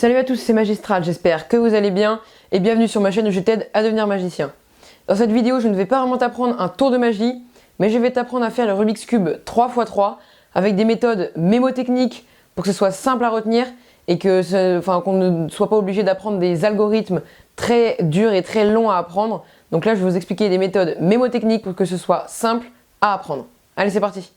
Salut à tous, c'est Magistral, j'espère que vous allez bien et bienvenue sur ma chaîne où je t'aide à devenir magicien. Dans cette vidéo, je ne vais pas vraiment t'apprendre un tour de magie, mais je vais t'apprendre à faire le Rubik's Cube 3x3 avec des méthodes mémotechniques pour que ce soit simple à retenir et qu'on ne soit pas obligé d'apprendre des algorithmes très durs et très longs à apprendre. Donc là, je vais vous expliquer des méthodes mémotechniques pour que ce soit simple à apprendre. Allez, c'est parti!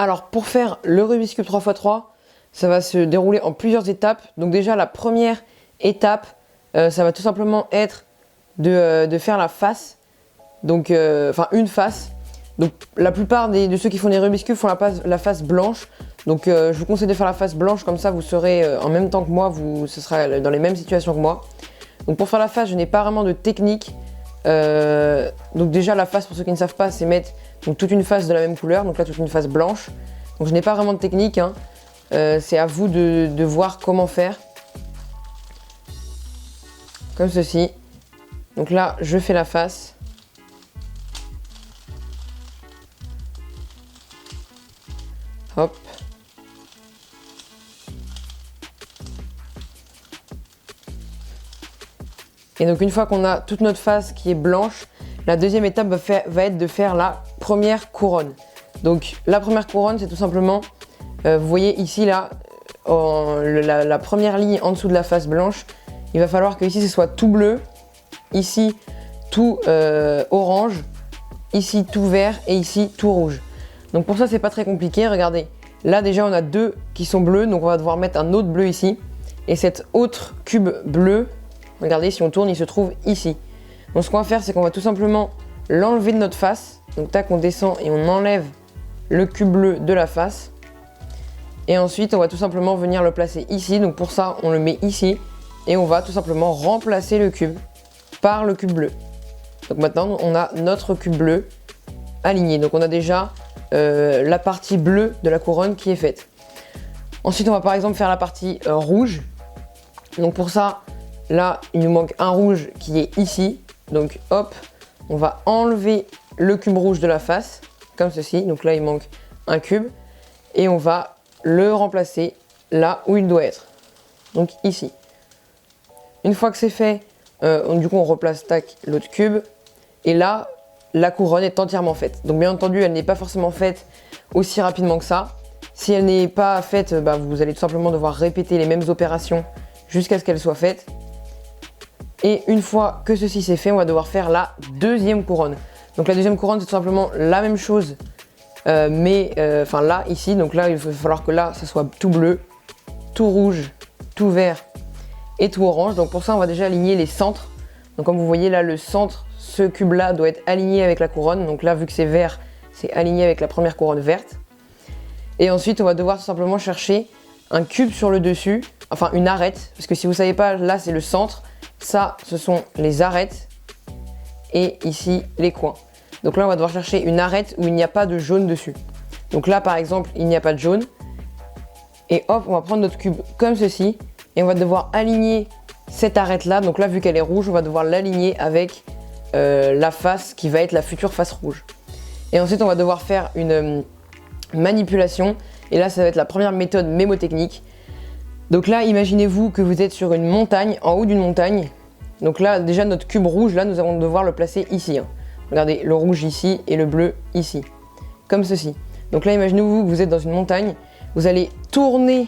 Alors pour faire le Rubik's Cube 3x3, ça va se dérouler en plusieurs étapes. Donc déjà la première étape, ça va tout simplement être de faire la face. Donc une face. Donc la plupart de ceux qui font des Rubik's Cube font la face blanche. Donc je vous conseille de faire la face blanche, comme ça vous serez en même temps que moi, ce sera dans les mêmes situations que moi. Donc pour faire la face, je n'ai pas vraiment de technique. Donc déjà la face, pour ceux qui ne savent pas, c'est mettre toute une face de la même couleur, donc là toute une face blanche. Donc je n'ai pas vraiment de technique, hein. C'est à vous de voir comment faire. Comme ceci. Donc là je fais la face. Hop. Et donc une fois qu'on a toute notre face qui est blanche, la deuxième étape va être de faire la première couronne. Donc la première couronne, c'est tout simplement, vous voyez ici là, la première ligne en dessous de la face blanche, il va falloir que ici ce soit tout bleu, ici tout orange, ici tout vert et ici tout rouge. Donc pour ça c'est pas très compliqué, regardez. Là déjà on a deux qui sont bleus, donc on va devoir mettre un autre bleu ici. Et cet autre cube bleu, regardez, si on tourne, il se trouve ici. Donc ce qu'on va faire, c'est qu'on va tout simplement l'enlever de notre face. Donc tac, on descend et on enlève le cube bleu de la face. Et ensuite, on va tout simplement venir le placer ici. Donc pour ça, on le met ici. Et on va tout simplement remplacer le cube par le cube bleu. Donc maintenant, on a notre cube bleu aligné. Donc on a déjà la partie bleue de la couronne qui est faite. Ensuite, on va par exemple faire la partie rouge. Donc pour ça, là, il nous manque un rouge qui est ici. Donc hop, on va enlever le cube rouge de la face, comme ceci. Donc là, il manque un cube. Et on va le remplacer là où il doit être. Donc ici. Une fois que c'est fait, du coup, on replace tac l'autre cube. Et là, la couronne est entièrement faite. Donc bien entendu, elle n'est pas forcément faite aussi rapidement que ça. Si elle n'est pas faite, vous allez tout simplement devoir répéter les mêmes opérations jusqu'à ce qu'elle soit faite. Et une fois que ceci c'est fait, on va devoir faire la deuxième couronne. Donc la deuxième couronne, c'est tout simplement la même chose, mais là, ici. Donc là, il va falloir que là, ça soit tout bleu, tout rouge, tout vert et tout orange. Donc pour ça, on va déjà aligner les centres. Donc comme vous voyez là, le centre, ce cube-là doit être aligné avec la couronne. Donc là, vu que c'est vert, c'est aligné avec la première couronne verte. Et ensuite, on va devoir tout simplement chercher un cube sur le dessus, enfin une arête. Parce que si vous ne savez pas, là, c'est le centre. Ça, ce sont les arêtes et ici, les coins. Donc là, on va devoir chercher une arête où il n'y a pas de jaune dessus. Donc là, par exemple, il n'y a pas de jaune. Et hop, on va prendre notre cube comme ceci et on va devoir aligner cette arête-là. Donc là, vu qu'elle est rouge, on va devoir l'aligner avec la face qui va être la future face rouge. Et ensuite, on va devoir faire une manipulation. Et là, ça va être la première méthode mémotechnique. Donc là, imaginez-vous que vous êtes sur une montagne, en haut d'une montagne. Donc là, déjà notre cube rouge, là, nous allons devoir le placer ici. Hein. Regardez, le rouge ici et le bleu ici. Comme ceci. Donc là, imaginez-vous que vous êtes dans une montagne. Vous allez tourner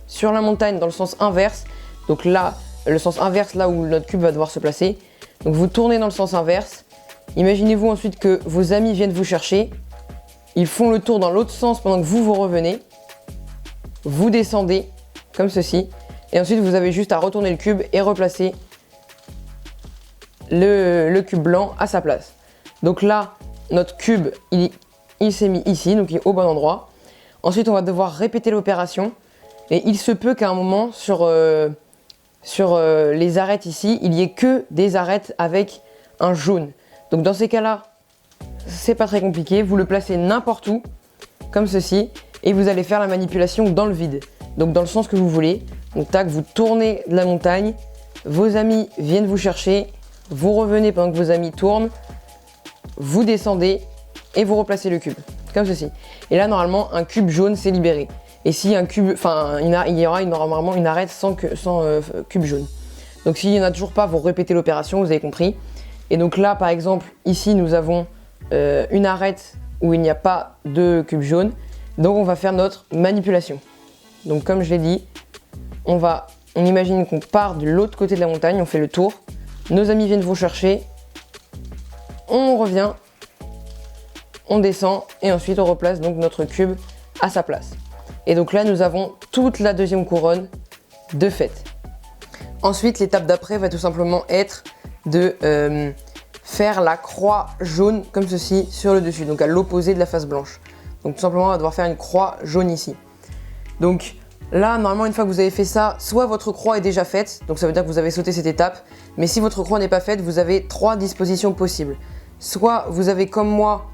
sur la montagne dans le sens inverse. Donc là, le sens inverse, là où notre cube va devoir se placer. Donc vous tournez dans le sens inverse. Imaginez-vous ensuite que vos amis viennent vous chercher. Ils font le tour dans l'autre sens pendant que vous revenez. Vous descendez comme ceci et ensuite vous avez juste à retourner le cube et replacer le cube blanc à sa place. Donc là, notre cube, il s'est mis ici, donc il est au bon endroit. Ensuite, on va devoir répéter l'opération et il se peut qu'à un moment, sur les arêtes ici, il n'y ait que des arêtes avec un jaune. Donc dans ces cas-là, c'est pas très compliqué, vous le placez n'importe où, comme ceci. Et vous allez faire la manipulation dans le vide, donc dans le sens que vous voulez. Donc tac, vous tournez la montagne, vos amis viennent vous chercher, vous revenez pendant que vos amis tournent, vous descendez et vous replacez le cube, comme ceci. Et là, normalement, un cube jaune s'est libéré. Et si un cube, enfin, il y aura normalement une arête sans cube jaune. Donc s'il n'y en a toujours pas, vous répétez l'opération, vous avez compris. Et donc là, par exemple, ici, nous avons une arête où il n'y a pas de cube jaune. Donc on va faire notre manipulation. Donc comme je l'ai dit, on imagine qu'on part de l'autre côté de la montagne, on fait le tour. Nos amis viennent vous chercher. On revient, on descend et ensuite on replace donc notre cube à sa place. Et donc là, nous avons toute la deuxième couronne de fait. Ensuite, l'étape d'après va tout simplement être de faire la croix jaune comme ceci sur le dessus, donc à l'opposé de la face blanche. Donc tout simplement, on va devoir faire une croix jaune ici. Donc là, normalement, une fois que vous avez fait ça, soit votre croix est déjà faite, donc ça veut dire que vous avez sauté cette étape, mais si votre croix n'est pas faite, vous avez 3 dispositions possibles. Soit vous avez comme moi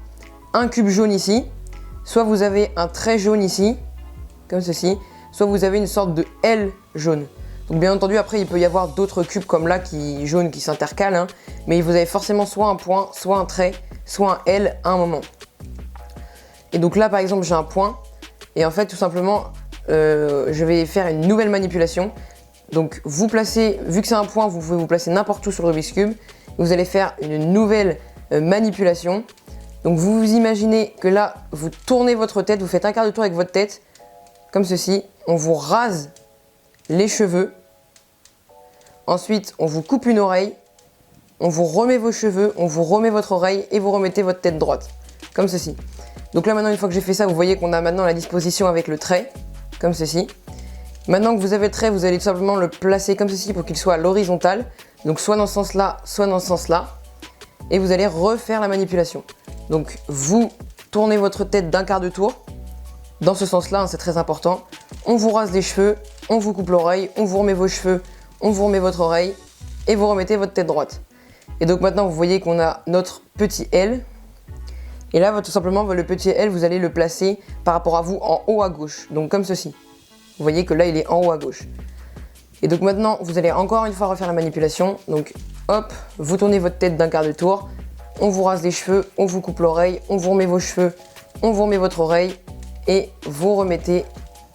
un cube jaune ici, soit vous avez un trait jaune ici, comme ceci, soit vous avez une sorte de L jaune. Donc bien entendu, après il peut y avoir d'autres cubes comme là jaunes qui s'intercalent, hein, mais vous avez forcément soit un point, soit un trait, soit un L à un moment. Et donc là par exemple j'ai un point, et en fait tout simplement je vais faire une nouvelle manipulation. Donc vous placez, vu que c'est un point, vous pouvez vous placer n'importe où sur le Rubik's Cube, vous allez faire une nouvelle manipulation. Donc vous vous imaginez que là vous tournez votre tête, vous faites un quart de tour avec votre tête, comme ceci, on vous rase les cheveux, ensuite on vous coupe une oreille, on vous remet vos cheveux, on vous remet votre oreille et vous remettez votre tête droite, comme ceci. Donc là maintenant, une fois que j'ai fait ça, vous voyez qu'on a maintenant la disposition avec le trait, comme ceci. Maintenant que vous avez le trait, vous allez tout simplement le placer comme ceci pour qu'il soit à l'horizontale, donc soit dans ce sens-là, soit dans ce sens-là, et vous allez refaire la manipulation. Donc vous tournez votre tête d'un quart de tour, dans ce sens-là, hein, c'est très important. On vous rase les cheveux, on vous coupe l'oreille, on vous remet vos cheveux, on vous remet votre oreille et vous remettez votre tête droite. Et donc maintenant, vous voyez qu'on a notre petit L. Et là, tout simplement, le petit L, vous allez le placer par rapport à vous en haut à gauche. Donc comme ceci. Vous voyez que là, il est en haut à gauche. Et donc maintenant, vous allez encore une fois refaire la manipulation. Donc hop, vous tournez votre tête d'un quart de tour. On vous rase les cheveux, on vous coupe l'oreille, on vous remet vos cheveux, on vous remet votre oreille. Et vous remettez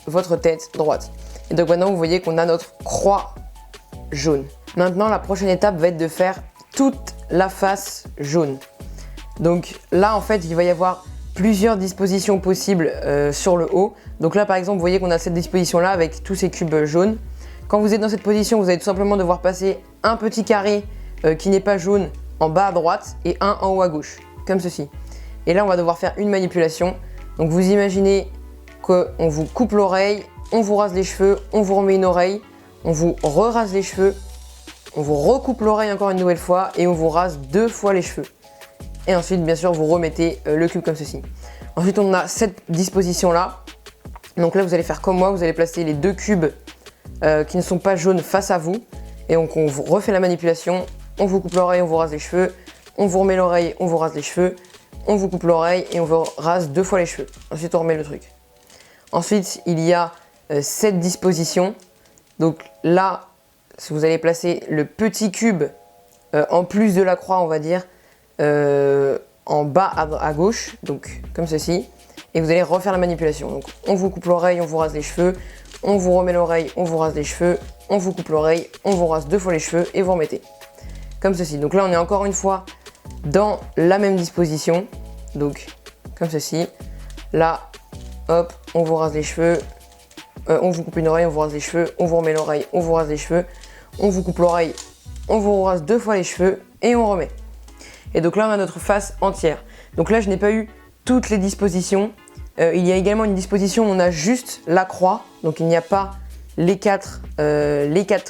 votre tête droite. Et donc maintenant, vous voyez qu'on a notre croix jaune. Maintenant, la prochaine étape va être de faire toute la face jaune. Donc là, en fait, il va y avoir plusieurs dispositions possibles sur le haut. Donc là, par exemple, vous voyez qu'on a cette disposition-là avec tous ces cubes jaunes. Quand vous êtes dans cette position, vous allez tout simplement devoir passer un petit carré qui n'est pas jaune en bas à droite et un en haut à gauche, comme ceci. Et là, on va devoir faire une manipulation. Donc vous imaginez qu'on vous coupe l'oreille, on vous rase les cheveux, on vous remet une oreille, on vous re-rase les cheveux, on vous recoupe l'oreille encore une nouvelle fois et on vous rase 2 fois les cheveux. Et ensuite, bien sûr, vous remettez le cube comme ceci. Ensuite, on a cette disposition-là. Donc là, vous allez faire comme moi, vous allez placer les 2 cubes qui ne sont pas jaunes face à vous. Et donc, on vous refait la manipulation, on vous coupe l'oreille, on vous rase les cheveux, on vous remet l'oreille, on vous rase les cheveux. On vous coupe l'oreille et on vous rase 2 fois les cheveux. Ensuite, on remet le truc. Ensuite, il y a cette disposition. Donc là, vous allez placer le petit cube en plus de la croix, on va dire, en bas à gauche, donc comme ceci. Et vous allez refaire la manipulation. Donc on vous coupe l'oreille, on vous rase les cheveux. On vous remet l'oreille, on vous rase les cheveux. On vous coupe l'oreille, on vous rase 2 fois les cheveux et vous remettez. Comme ceci. Donc là, on est encore une fois dans la même disposition, donc comme ceci. Là, hop, on vous rase les cheveux, on vous coupe une oreille, on vous rase les cheveux, on vous remet l'oreille, on vous rase les cheveux, on vous coupe l'oreille, on vous rase 2 fois les cheveux et on remet. Et donc là, on a notre face entière. Donc là, je n'ai pas eu toutes les dispositions. Il y a également une disposition où on a juste la croix, donc il n'y a pas les 4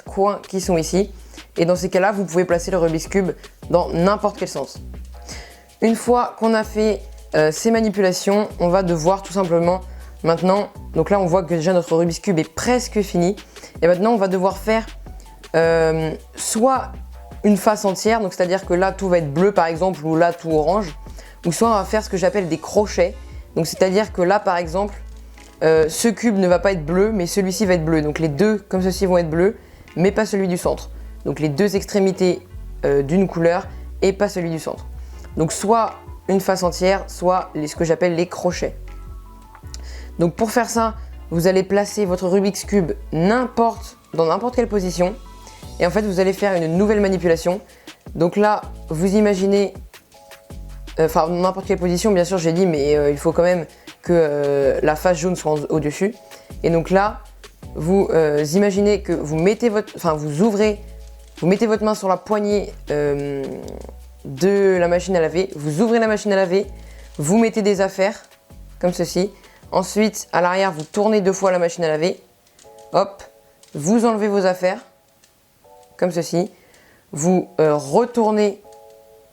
coins qui sont ici. Et dans ces cas-là, vous pouvez placer le Rubik's Cube dans n'importe quel sens. Une fois qu'on a fait ces manipulations, on va devoir tout simplement maintenant, donc là on voit que déjà notre Rubik's Cube est presque fini. Et maintenant on va devoir faire soit une face entière, donc c'est-à-dire que là tout va être bleu par exemple, ou là tout orange, ou soit on va faire ce que j'appelle des crochets. Donc c'est-à-dire que là par exemple, ce cube ne va pas être bleu, mais celui-ci va être bleu. Donc les deux comme ceci vont être bleus, mais pas celui du centre. donc les deux extrémités d'une couleur et pas celui du centre. Donc soit une face entière, soit ce que j'appelle les crochets. Donc pour faire ça, vous allez placer votre Rubik's Cube dans n'importe quelle position. Et en fait, vous allez faire une nouvelle manipulation. Donc là, vous imaginez, enfin n'importe quelle position, bien sûr, j'ai dit, mais il faut quand même que la face jaune soit au-dessus. Et donc là, vous imaginez que vous mettez vous mettez votre main sur la poignée de la machine à laver, vous ouvrez la machine à laver, vous mettez des affaires, comme ceci. Ensuite, à l'arrière, vous tournez 2 fois la machine à laver. Hop, vous enlevez vos affaires, comme ceci. Vous refermez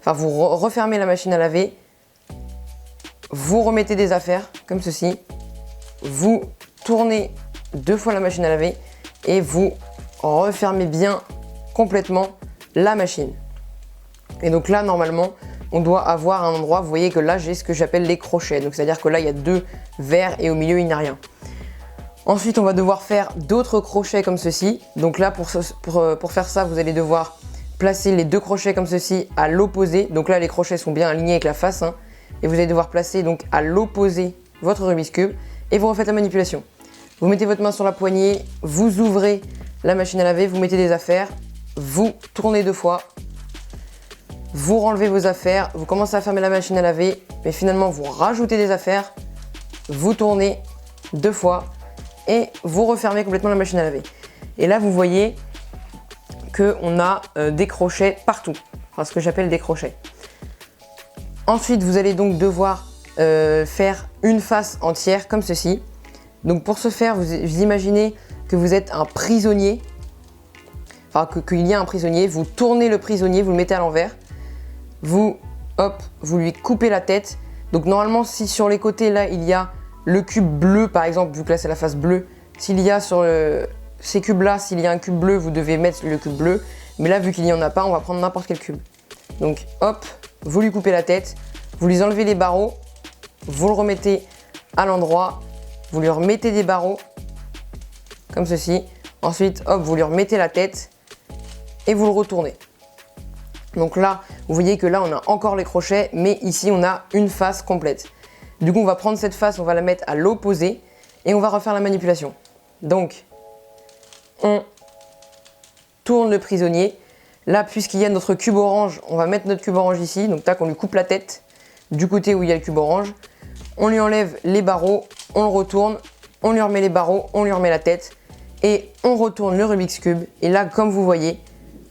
la machine à laver. Vous remettez des affaires, comme ceci. Vous tournez 2 fois la machine à laver et vous refermez bien complètement la machine. Et donc là, normalement, on doit avoir un endroit, vous voyez que là, j'ai ce que j'appelle les crochets. Donc c'est-à-dire que là, il y a 2 verres et au milieu, il n'y a rien. Ensuite, on va devoir faire d'autres crochets comme ceci. Donc là, pour faire ça, vous allez devoir placer les 2 crochets comme ceci à l'opposé. Donc là, les crochets sont bien alignés avec la face. Et vous allez devoir placer donc à l'opposé votre Rubik's Cube et vous refaites la manipulation. Vous mettez votre main sur la poignée, vous ouvrez la machine à laver, vous mettez des affaires, vous tournez 2 fois. Vous renlevez vos affaires, vous commencez à fermer la machine à laver, mais finalement vous rajoutez des affaires, vous tournez 2 fois et vous refermez complètement la machine à laver. Et là vous voyez qu'on a des crochets partout, enfin ce que j'appelle des crochets. Ensuite vous allez donc devoir faire une face entière comme ceci. Donc pour ce faire, vous imaginez que vous êtes un prisonnier, enfin qu'il y a un prisonnier, vous tournez le prisonnier, vous le mettez à l'envers. Vous lui coupez la tête. Donc normalement, si sur les côtés là il y a le cube bleu par exemple, vu que là c'est la face bleue, s'il y a sur ces cubes là, s'il y a un cube bleu, vous devez mettre le cube bleu. Mais là, vu qu'il n'y en a pas, on va prendre n'importe quel cube. Donc hop, vous lui coupez la tête, vous lui enlevez les barreaux, vous le remettez à l'endroit, vous lui remettez des barreaux, comme ceci. Ensuite, hop, vous lui remettez la tête et vous le retournez. Donc là, vous voyez que là, on a encore les crochets, mais ici, on a une face complète. Du coup, on va prendre cette face, on va la mettre à l'opposé et on va refaire la manipulation. Donc, on tourne le prisonnier. Là, puisqu'il y a notre cube orange, on va mettre notre cube orange ici. Donc, tac, on lui coupe la tête du côté où il y a le cube orange. On lui enlève les barreaux, on le retourne, on lui remet les barreaux, on lui remet la tête et on retourne le Rubik's Cube. Et là, comme vous voyez,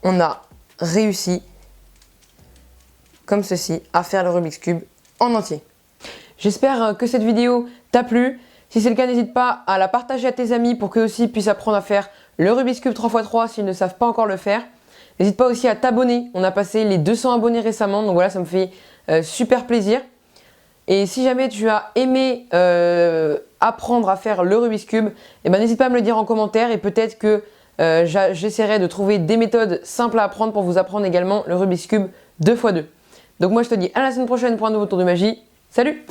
on a réussi comme ceci à faire le Rubik's Cube en entier. J'espère que cette vidéo t'a plu. Si c'est le cas, n'hésite pas à la partager à tes amis pour qu'eux aussi puissent apprendre à faire le Rubik's Cube 3x3 s'ils ne savent pas encore le faire. N'hésite pas aussi à t'abonner. On a passé les 200 abonnés récemment, donc voilà, ça me fait super plaisir. Et si jamais tu as aimé apprendre à faire le Rubik's Cube, eh ben, n'hésite pas à me le dire en commentaire et peut-être que j'essaierai de trouver des méthodes simples à apprendre pour vous apprendre également le Rubik's Cube 2x2. Donc moi je te dis à la semaine prochaine pour un nouveau tour de magie. Salut!